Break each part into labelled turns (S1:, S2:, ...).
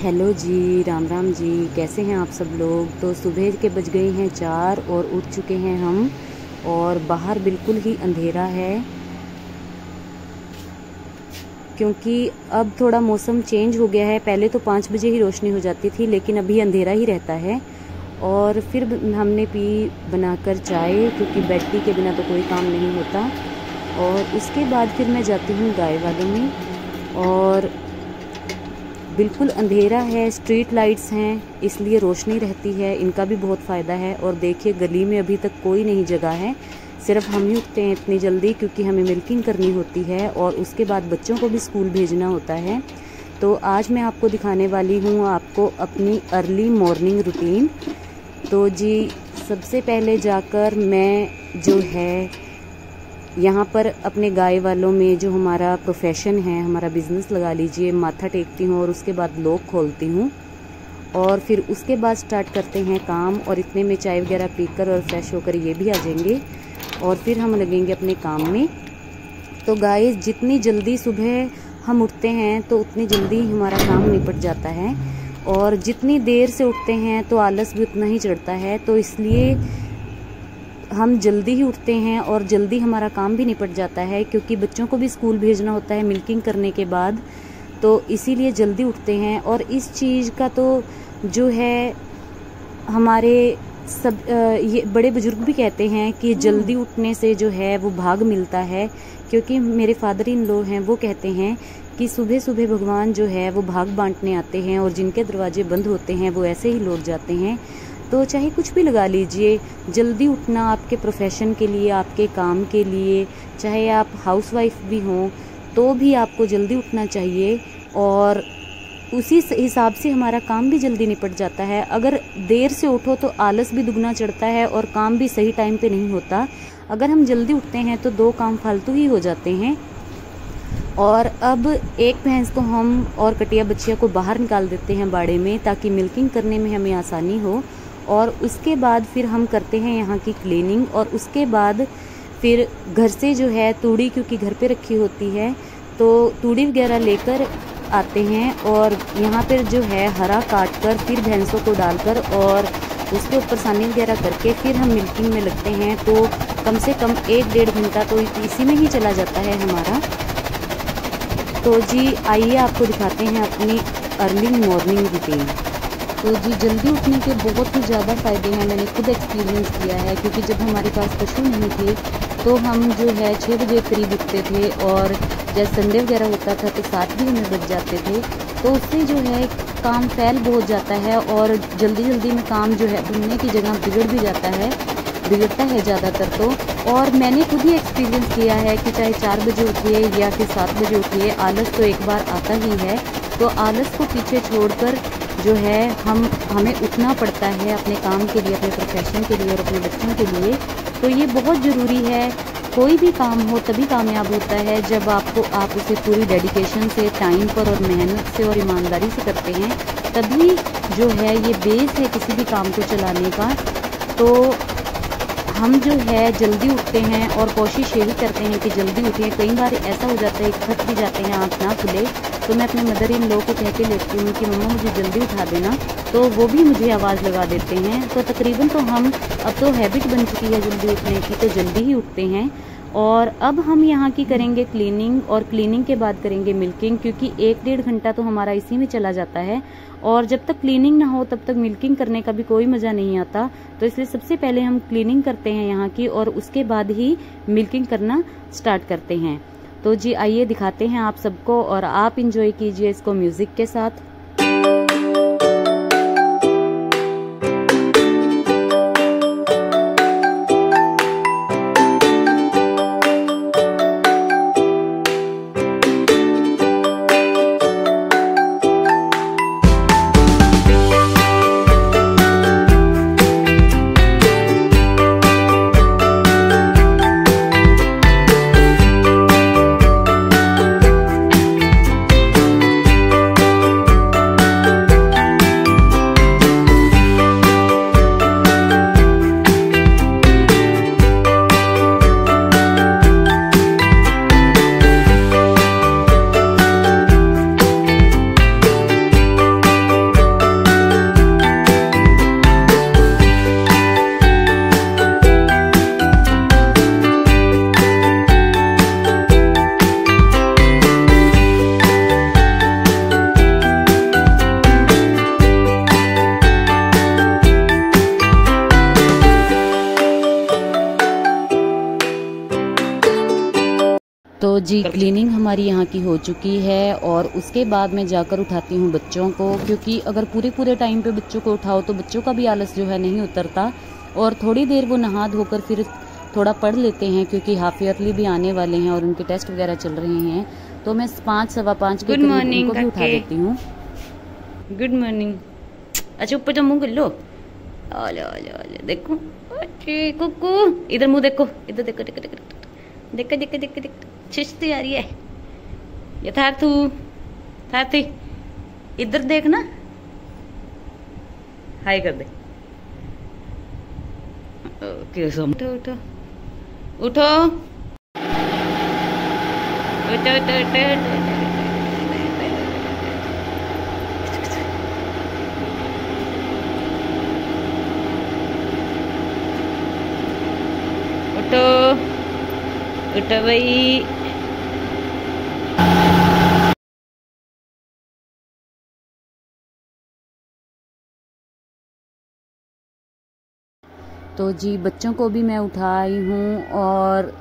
S1: Hello जी, राम राम जी। कैसे हैं आप सब लोग। तो सुबह के बज गए हैं 4 और उठ चुके हैं हम, और बाहर बिल्कुल ही अंधेरा है क्योंकि अब थोड़ा मौसम चेंज हो गया है। पहले तो 5 बजे ही रोशनी हो जाती थी, लेकिन अभी अंधेरा ही रहता है। और फिर हमने पी बनाकर चाय, क्योंकि बेड टी के बिना तो कोई काम नहीं होता। और उसके बाद फिर मैं जाती हूँ गाय वालों में, और बिल्कुल अंधेरा है, स्ट्रीट लाइट्स हैं इसलिए रोशनी रहती है, इनका भी बहुत फ़ायदा है। और देखिए गली में अभी तक कोई नहीं जगा है, सिर्फ हम ही उठते हैं इतनी जल्दी क्योंकि हमें मिल्किंग करनी होती है और उसके बाद बच्चों को भी स्कूल भेजना होता है। तो आज मैं आपको दिखाने वाली हूँ आपको अपनी अर्ली मॉर्निंग रूटीन। तो जी सबसे पहले जाकर मैं जो है यहाँ पर अपने गाय वालों में, जो हमारा प्रोफेशन है, हमारा बिज़नेस लगा लीजिए, माथा टेकती हूँ और उसके बाद लॉक खोलती हूँ। और फिर उसके बाद स्टार्ट करते हैं काम, और इतने में चाय वगैरह पीकर और फ्रेश होकर ये भी आ जाएंगे और फिर हम लगेंगे अपने काम में। तो गाइस जितनी जल्दी सुबह हम उठते हैं तो उतनी जल्दी हमारा काम निपट जाता है, और जितनी देर से उठते हैं तो आलस भी उतना ही चढ़ता है। तो इसलिए हम जल्दी ही उठते हैं और जल्दी हमारा काम भी निपट जाता है, क्योंकि बच्चों को भी स्कूल भेजना होता है मिल्किंग करने के बाद। तो इसीलिए जल्दी उठते हैं। और इस चीज़ का तो जो है हमारे सब ये बड़े बुजुर्ग भी कहते हैं कि जल्दी उठने से जो है वो भाग मिलता है। क्योंकि मेरे फादर इन लॉ हैं, वो कहते हैं कि सुबह सुबह भगवान जो है वो भाग बांटने आते हैं, और जिनके दरवाजे बंद होते हैं वो ऐसे ही लौट जाते हैं। तो चाहे कुछ भी लगा लीजिए, जल्दी उठना आपके प्रोफेशन के लिए, आपके काम के लिए, चाहे आप हाउसवाइफ भी हों तो भी आपको जल्दी उठना चाहिए, और उसी हिसाब से हमारा काम भी जल्दी निपट जाता है। अगर देर से उठो तो आलस भी दुगना चढ़ता है और काम भी सही टाइम पे नहीं होता। अगर हम जल्दी उठते हैं तो 2 काम फालतू ही हो जाते हैं। और अब एक भैंस को हम और कटिया बच्चिया को बाहर निकाल देते हैं बाड़े में, ताकि मिल्किंग करने में हमें आसानी हो। और उसके बाद फिर हम करते हैं यहाँ की क्लीनिंग, और उसके बाद फिर घर से जो है तूड़ी, क्योंकि घर पे रखी होती है, तो तूड़ी वगैरह लेकर आते हैं, और यहाँ पर जो है हरा काट कर फिर भैंसों को डालकर और उसके ऊपर सानी वगैरह करके फिर हम मिल्किंग में लगते हैं। तो कम से कम 1-1.5 घंटा तो इसी में ही चला जाता है हमारा। तो जी आइए आपको दिखाते हैं अपनी अर्ली मॉर्निंग रूटीन। तो जी जल्दी उठने के बहुत ही ज़्यादा फ़ायदे हैं, मैंने खुद एक्सपीरियंस किया है। क्योंकि जब हमारे पास पशु नहीं थे तो हम जो है 6 बजे करीब उठते थे, और जब संडे वगैरह होता था तो 7 भी हमें बज जाते थे। तो उससे जो है काम फैल बहुत जाता है, और जल्दी जल्दी में काम जो है बनने की जगह बिगड़ता है ज़्यादातर तो। और मैंने खुद ही एक्सपीरियंस किया है कि चाहे 4 बजे उठिए या फिर 7 बजे उठिए, आलस तो एक बार आता ही है। तो आलस को पीछे छोड़कर जो है हमें उठना पड़ता है अपने काम के लिए, अपने प्रोफेशन के लिए और अपने बच्चों के लिए। तो ये बहुत ज़रूरी है। कोई भी काम हो तभी कामयाब होता है जब आप उसे पूरी डेडिकेशन से, टाइम पर और मेहनत से और ईमानदारी से करते हैं, तभी जो है ये बेस है किसी भी काम को चलाने का। तो हम जो है जल्दी उठते हैं और कोशिश यही करते हैं कि जल्दी उठें। कई बार ऐसा हो जाता है कि थक भी जाते हैं, आँख ना खुले, तो मैं अपने मदर इन लॉ को कह के लेती हूँ कि मम्मा मुझे जल्दी उठा देना, तो वो भी मुझे आवाज़ लगा देते हैं। तो तकरीबन तो हम अब तो हैबिट बन चुकी है जल्दी उठने की, तो जल्दी ही उठते हैं। और अब हम यहाँ की करेंगे क्लीनिंग, और क्लीनिंग के बाद करेंगे मिल्किंग, क्योंकि 1-1.5 घंटा तो हमारा इसी में चला जाता है, और जब तक क्लीनिंग ना हो तब तक मिल्किंग करने का भी कोई मज़ा नहीं आता। तो इसलिए सबसे पहले हम क्लीनिंग करते हैं यहाँ की, और उसके बाद ही मिल्किंग करना स्टार्ट करते हैं। तो जी आइए दिखाते हैं आप सबको, और आप इंजॉय कीजिए इसको म्यूज़िक के साथ। जी क्लीनिंग हमारी यहाँ की हो चुकी है और उसके बाद मैं जाकर उठाती हूँ बच्चों को, क्योंकि अगर पूरे पूरे टाइम पे बच्चों को उठाओ तो बच्चों का भी आलस जो है नहीं उतरता। और थोड़ी देर वो नहा धोकर फिर थोड़ा पढ़ लेते हैं, क्योंकि हाफ ईयरली भी आने वाले हैं और उनके टेस्ट वगैरह चल रहे हैं। तो मैं 5 सवा 5 के करीब उनको भी उठा देती हूँ।
S2: Good morning. अच्छा ऊपर तो मुँह कर लो। आले देखो कुकू, इधर मुँह देखो, इधर देखो देखो देखो देखो देखो देखो देखो, सुस्ती आ रही है यथार्थू थार्थी, इधर देखना, हाय कर दे। ओके उठो उठो उठो उठो उठो उठो उठो भाई।
S1: तो जी बच्चों को भी मैं उठाई हूँ, और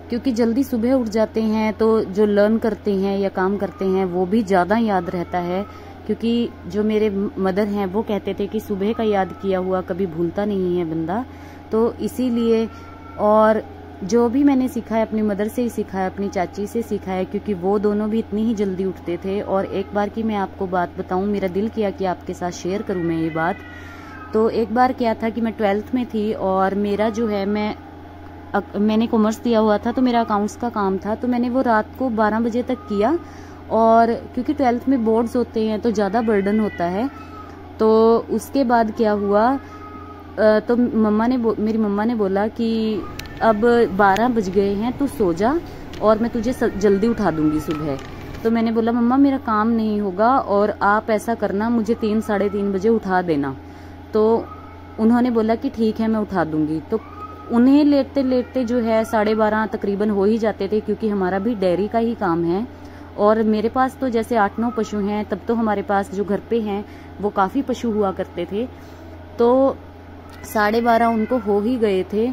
S1: क्योंकि जल्दी सुबह उठ जाते हैं तो जो लर्न करते हैं या काम करते हैं वो भी ज़्यादा याद रहता है। क्योंकि जो मेरे मदर हैं वो कहते थे कि सुबह का याद किया हुआ कभी भूलता नहीं है बंदा। तो इसीलिए, और जो भी मैंने सीखा है अपनी मदर से ही सीखा है, अपनी चाची से सीखा है, क्योंकि वो दोनों भी इतनी ही जल्दी उठते थे। और एक बार की मैं आपको बात बताऊं, मेरा दिल किया कि आपके साथ शेयर करूं मैं ये बात। तो एक बार क्या था कि मैं 12th में थी और मेरा जो है मैंने कॉमर्स दिया हुआ था, तो मेरा अकाउंट्स का काम था। तो मैंने वो रात को 12 बजे तक किया, और क्योंकि 12th में बोर्ड्स होते हैं तो ज़्यादा बर्डन होता है। तो उसके बाद क्या हुआ, तो मेरी मम्मा ने बोला कि अब 12 बज गए हैं, तू सो जा और मैं तुझे जल्दी उठा दूंगी सुबह। तो मैंने बोला मम्मा मेरा काम नहीं होगा और आप ऐसा करना, मुझे 3 साढ़े 3 बजे उठा देना। तो उन्होंने बोला कि ठीक है मैं उठा दूंगी। तो उन्हें लेटते लेटते जो है 12:30 तकरीबन हो ही जाते थे, क्योंकि हमारा भी डेयरी का ही काम है। और मेरे पास तो जैसे 8-9 पशु हैं, तब तो हमारे पास जो घर पे हैं वो काफ़ी पशु हुआ करते थे। तो 12:30 उनको हो ही गए थे,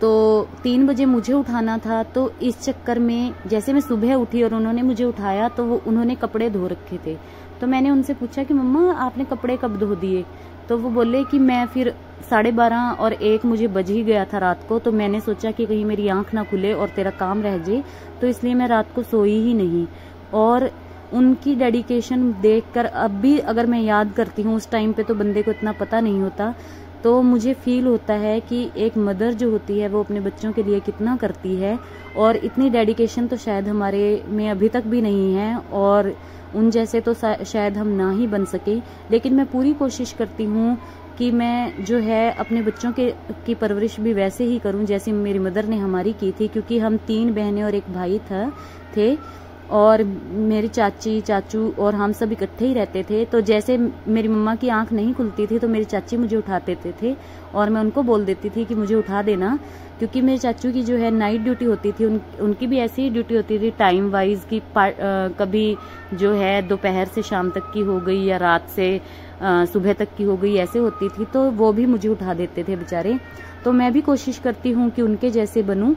S1: तो 3 बजे मुझे उठाना था। तो इस चक्कर में जैसे मैं सुबह उठी और उन्होंने मुझे उठाया, तो उन्होंने कपड़े धो रखे थे। तो मैंने उनसे पूछा कि मम्मा आपने कपड़े कब धो दिए? तो वो बोले कि मैं फिर 12:30 और 1 मुझे बज ही गया था रात को। तो मैंने सोचा कि कहीं मेरी आंख ना खुले और तेरा काम रह जाए, तो इसलिए मैं रात को सोई ही नहीं। और उनकी डेडिकेशन देखकर अब भी अगर मैं याद करती हूँ, उस टाइम पे तो बंदे को इतना पता नहीं होता, तो मुझे फील होता है कि एक मदर जो होती है वो अपने बच्चों के लिए कितना करती है। और इतनी डेडिकेशन तो शायद हमारे में अभी तक भी नहीं है, और उन जैसे तो शायद हम ना ही बन सके। लेकिन मैं पूरी कोशिश करती हूँ कि मैं जो है अपने बच्चों की परवरिश भी वैसे ही करूँ जैसे मेरी मदर ने हमारी की थी। क्योंकि हम 3 बहनें और 1 भाई थे, और मेरी चाची चाचू और हम सब इकट्ठे ही रहते थे। तो जैसे मेरी मम्मा की आंख नहीं खुलती थी तो मेरी चाची मुझे उठा देते थे, और मैं उनको बोल देती थी कि मुझे उठा देना। क्योंकि मेरे चाचू की जो है नाइट ड्यूटी होती थी, उनकी भी ऐसी ही ड्यूटी होती थी टाइम वाइज की, कभी जो है दोपहर से शाम तक की हो गई या रात से सुबह तक की हो गई, ऐसे होती थी। तो वो भी मुझे उठा देते थे बेचारे। तो मैं भी कोशिश करती हूँ कि उनके जैसे बनूं।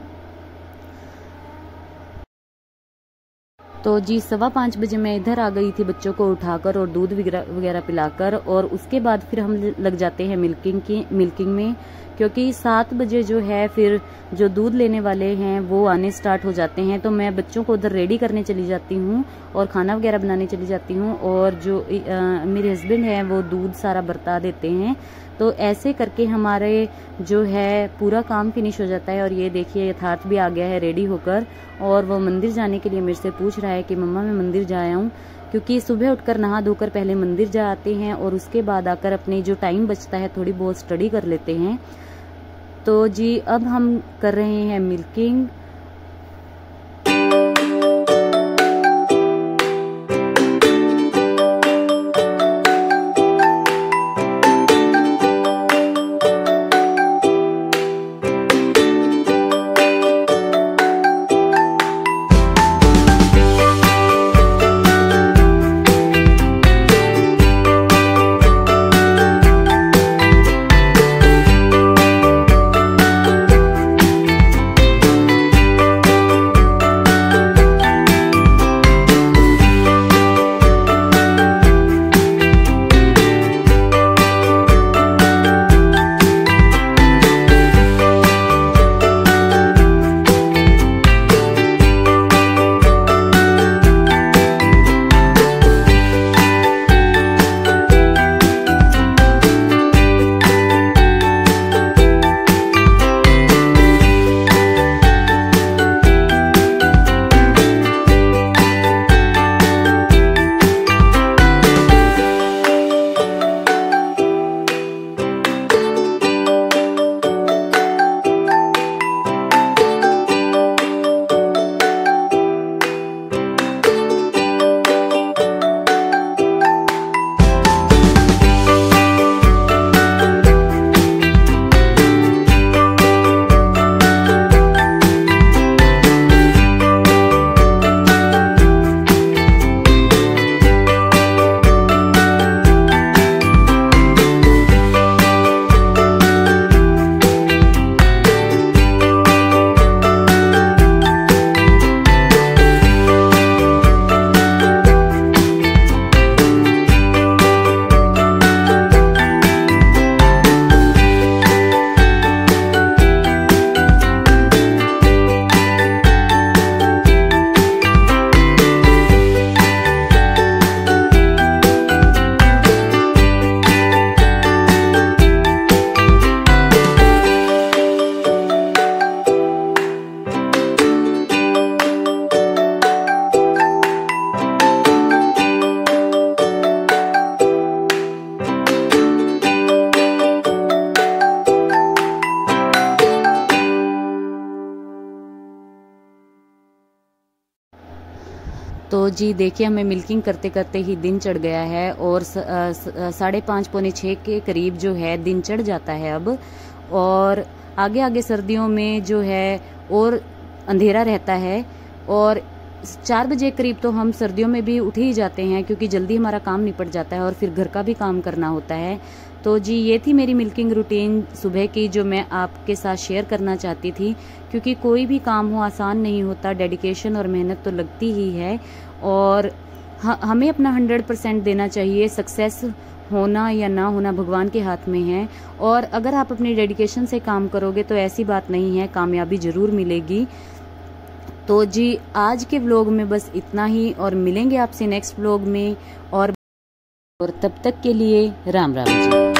S1: तो जी 5:15 बजे मैं इधर आ गई थी बच्चों को उठाकर और दूध वगैरह पिलाकर, और उसके बाद फिर हम लग जाते हैं मिल्किंग में। क्योंकि 7 बजे जो है फिर जो दूध लेने वाले हैं वो आने स्टार्ट हो जाते हैं। तो मैं बच्चों को उधर रेडी करने चली जाती हूँ और खाना वगैरह बनाने चली जाती हूँ, और जो मेरे हस्बैंड हैं वो दूध सारा बरता देते हैं। तो ऐसे करके हमारे जो है पूरा काम फिनिश हो जाता है। और ये देखिए यथार्थ भी आ गया है रेडी होकर, और वो मंदिर जाने के लिए मेरे से पूछ रहा है कि मम्मा मैं मंदिर जा आऊँ। क्योंकि सुबह उठकर नहा धोकर पहले मंदिर जा आते हैं और उसके बाद आकर अपने जो टाइम बचता है थोड़ी बहुत स्टडी कर लेते हैं। तो जी अब हम कर रहे हैं मिल्किंग। तो जी देखिए, हमें मिल्किंग करते करते ही दिन चढ़ गया है और 5:30 पौने 6 के करीब जो है दिन चढ़ जाता है अब। और आगे आगे सर्दियों में जो है और अंधेरा रहता है, और 4 बजे करीब तो हम सर्दियों में भी उठ ही जाते हैं क्योंकि जल्दी हमारा काम निपट जाता है और फिर घर का भी काम करना होता है। तो जी ये थी मेरी मिल्किंग रूटीन सुबह की, जो मैं आपके साथ शेयर करना चाहती थी, क्योंकि कोई भी काम हो आसान नहीं होता, डेडिकेशन और मेहनत तो लगती ही है और हमें अपना 100% देना चाहिए। सक्सेस होना या ना होना भगवान के हाथ में है, और अगर आप अपनी डेडिकेशन से काम करोगे तो ऐसी बात नहीं है, कामयाबी ज़रूर मिलेगी। तो जी आज के व्लॉग में बस इतना ही, और मिलेंगे आपसे नेक्स्ट व्लॉग में, और तब तक के लिए राम राम जी।